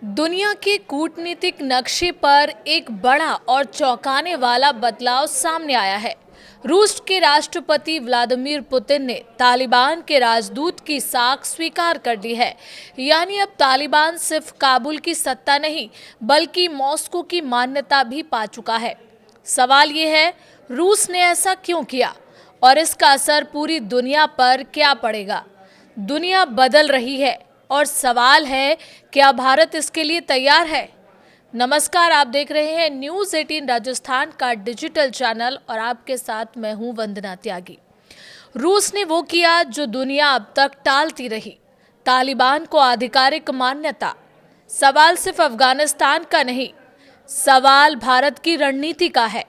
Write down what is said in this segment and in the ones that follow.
दुनिया के कूटनीतिक नक्शे पर एक बड़ा और चौंकाने वाला बदलाव सामने आया है। रूस के राष्ट्रपति व्लादिमीर पुतिन ने तालिबान के राजदूत की साख स्वीकार कर ली है। यानी अब तालिबान सिर्फ काबुल की सत्ता नहीं बल्कि मॉस्को की मान्यता भी पा चुका है। सवाल ये है, रूस ने ऐसा क्यों किया और इसका असर पूरी दुनिया पर क्या पड़ेगा? दुनिया बदल रही है और सवाल है, क्या भारत इसके लिए तैयार है? नमस्कार, आप देख रहे हैं न्यूज़ 18 राजस्थान का डिजिटल चैनल और आपके साथ मैं हूं वंदना त्यागी। रूस ने वो किया जो दुनिया अब तक टालती रही, तालिबान को आधिकारिक मान्यता। सवाल सिर्फ अफगानिस्तान का नहीं, सवाल भारत की रणनीति का है।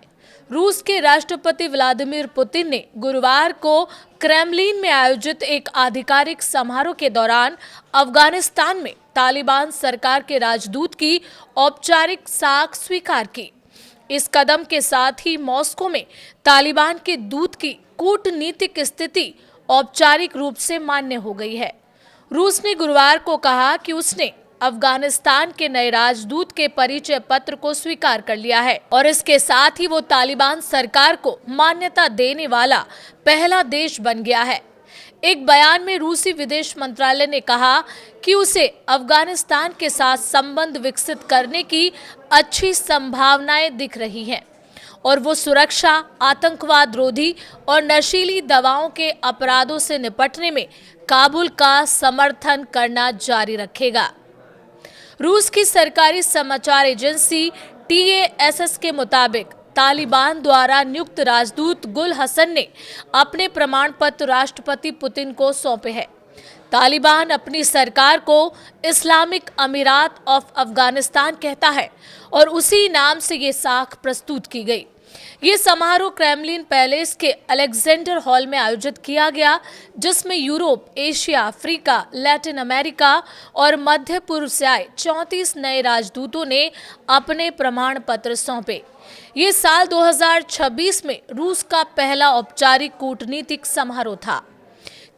रूस के राष्ट्रपति व्लादिमीर पुतिन ने गुरुवार को क्रेमलिन में आयोजित एक आधिकारिक समारोह के दौरान अफगानिस्तान में तालिबान सरकार के राजदूत की औपचारिक साख स्वीकार की। इस कदम के साथ ही मॉस्को में तालिबान के दूत की कूटनीतिक स्थिति औपचारिक रूप से मान्य हो गई है। रूस ने गुरुवार को कहा कि उसने अफगानिस्तान के नए राजदूत के परिचय पत्र को स्वीकार कर लिया है और इसके साथ ही वो तालिबान सरकार को मान्यता देने वाला पहला देश बन गया है। एक बयान में रूसी विदेश मंत्रालय ने कहा कि उसे अफगानिस्तान के साथ संबंध विकसित करने की अच्छी संभावनाएं दिख रही हैं और वो सुरक्षा, आतंकवाद रोधी और नशीली दवाओं के अपराधों से निपटने में काबुल का समर्थन करना जारी रखेगा। रूस की सरकारी समाचार एजेंसी TASS के मुताबिक तालिबान द्वारा नियुक्त राजदूत गुल हसन ने अपने प्रमाण पत्र राष्ट्रपति पुतिन को सौंपे हैं। तालिबान अपनी सरकार को इस्लामिक अमीरात ऑफ अफगानिस्तान कहता है और उसी नाम से ये साख प्रस्तुत की गई। ये समारोह क्रेमलिन पैलेस के अलेक्जेंडर हॉल में आयोजित किया गया, जिसमें Europe, Asia, Africa, Latin America और मध्य पूर्व से आए 34 नए राजदूतों ने अपने प्रमाण पत्र सौंपे। ये साल 2026 में रूस का पहला औपचारिक कूटनीतिक समारोह था।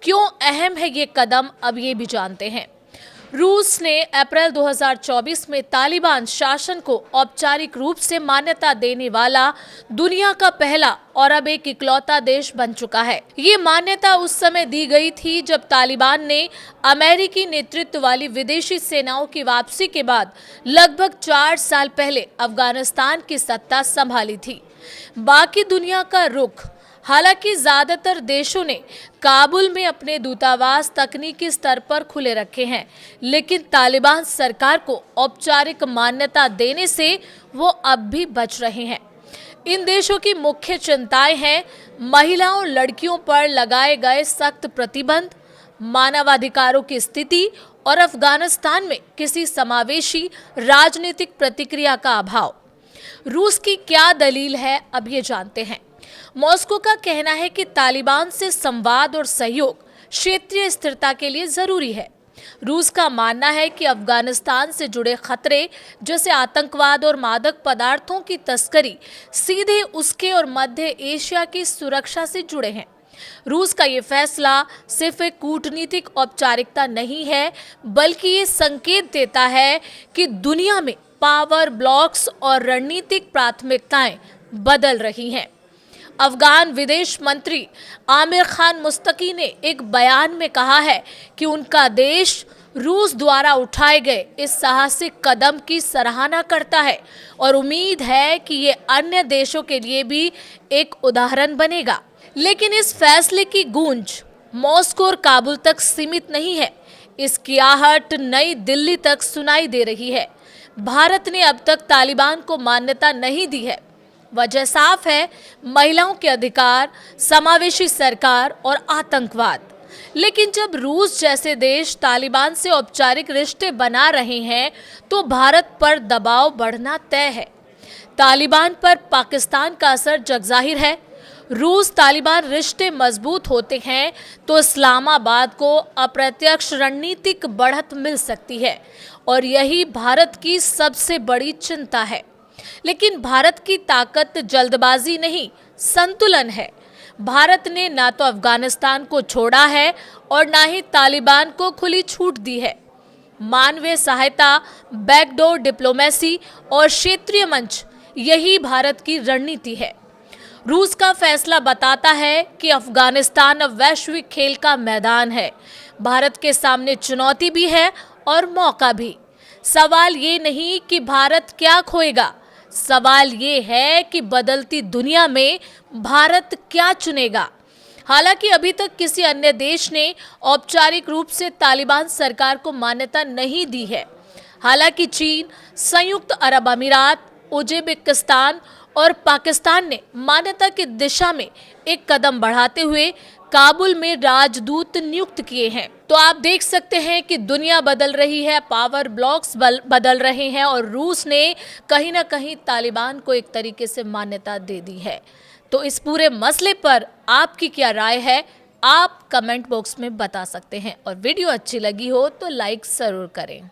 क्यों अहम है ये कदम, अब ये भी जानते हैं। रूस ने अप्रैल 2024 में तालिबान शासन को औपचारिक रूप से मान्यता देने वाला दुनिया का पहला और अब एक इकलौता देश बन चुका है। ये मान्यता उस समय दी गई थी जब तालिबान ने अमेरिकी नेतृत्व वाली विदेशी सेनाओं की वापसी के बाद लगभग 4 साल पहले अफगानिस्तान की सत्ता संभाली थी। बाकी दुनिया का रुख, हालांकि ज्यादातर देशों ने काबुल में अपने दूतावास तकनीकी स्तर पर खुले रखे हैं, लेकिन तालिबान सरकार को औपचारिक मान्यता देने से वो अब भी बच रहे हैं। इन देशों की मुख्य चिंताएं हैं महिलाओं और लड़कियों पर लगाए गए सख्त प्रतिबंध, मानवाधिकारों की स्थिति और अफगानिस्तान में किसी समावेशी राजनीतिक प्रतिक्रिया का अभाव। रूस की क्या दलील है, अब ये जानते हैं। मॉस्को का कहना है कि तालिबान से संवाद और सहयोग क्षेत्रीय स्थिरता के लिए जरूरी है। रूस का मानना है कि अफगानिस्तान से जुड़े खतरे जैसे आतंकवाद और मादक पदार्थों की तस्करी सीधे उसके और मध्य एशिया की सुरक्षा से जुड़े हैं। रूस का ये फैसला सिर्फ एक कूटनीतिक औपचारिकता नहीं है, बल्कि ये संकेत देता है कि दुनिया में पावर ब्लॉक्स और रणनीतिक प्राथमिकताएं बदल रही हैं। अफगान विदेश मंत्री आमिर खान मुस्तकी ने एक बयान में कहा है कि उनका देश रूस द्वारा उठाए गए इस साहसिक कदम की सराहना करता है और उम्मीद है कि ये अन्य देशों के लिए भी एक उदाहरण बनेगा। लेकिन इस फैसले की गूंज मॉस्को और काबुल तक सीमित नहीं है। इसकी आहट नई दिल्ली तक सुनाई दे रही है। भारत ने अब तक तालिबान को मान्यता नहीं दी है। वजह साफ है, महिलाओं के अधिकार, समावेशी सरकार और आतंकवाद। लेकिन जब रूस जैसे देश तालिबान से औपचारिक रिश्ते बना रहे हैं तो भारत पर दबाव बढ़ना तय है। तालिबान पर पाकिस्तान का असर जगजाहिर है। रूस तालिबान रिश्ते मजबूत होते हैं तो इस्लामाबाद को अप्रत्यक्ष रणनीतिक बढ़त मिल सकती है और यही भारत की सबसे बड़ी चिंता है। लेकिन भारत की ताकत जल्दबाजी नहीं, संतुलन है। भारत ने ना तो अफगानिस्तान को छोड़ा है और ना ही तालिबान को खुली छूट दी है। मानवीय सहायता, बैकडोर डिप्लोमेसी और क्षेत्रीय मंच, यही भारत की रणनीति है। रूस का फैसला बताता है कि अफगानिस्तान अब वैश्विक खेल का मैदान है। भारत के सामने चुनौती भी है और मौका भी। सवाल ये नहीं कि भारत क्या खोएगा, सवाल ये है कि बदलती दुनिया में भारत क्या चुनेगा। हालांकि अभी तक किसी अन्य देश ने औपचारिक रूप से तालिबान सरकार को मान्यता नहीं दी है। हालांकि चीन, संयुक्त अरब अमीरात, उज्बेकिस्तान और पाकिस्तान ने मान्यता की दिशा में एक कदम बढ़ाते हुए काबुल में राजदूत नियुक्त किए हैं। तो आप देख सकते हैं कि दुनिया बदल रही है, पावर ब्लॉक्स बदल रहे हैं और रूस ने कहीं ना कहीं तालिबान को एक तरीके से मान्यता दे दी है। तो इस पूरे मसले पर आपकी क्या राय है, आप कमेंट बॉक्स में बता सकते हैं और वीडियो अच्छी लगी हो तो लाइक जरूर करें।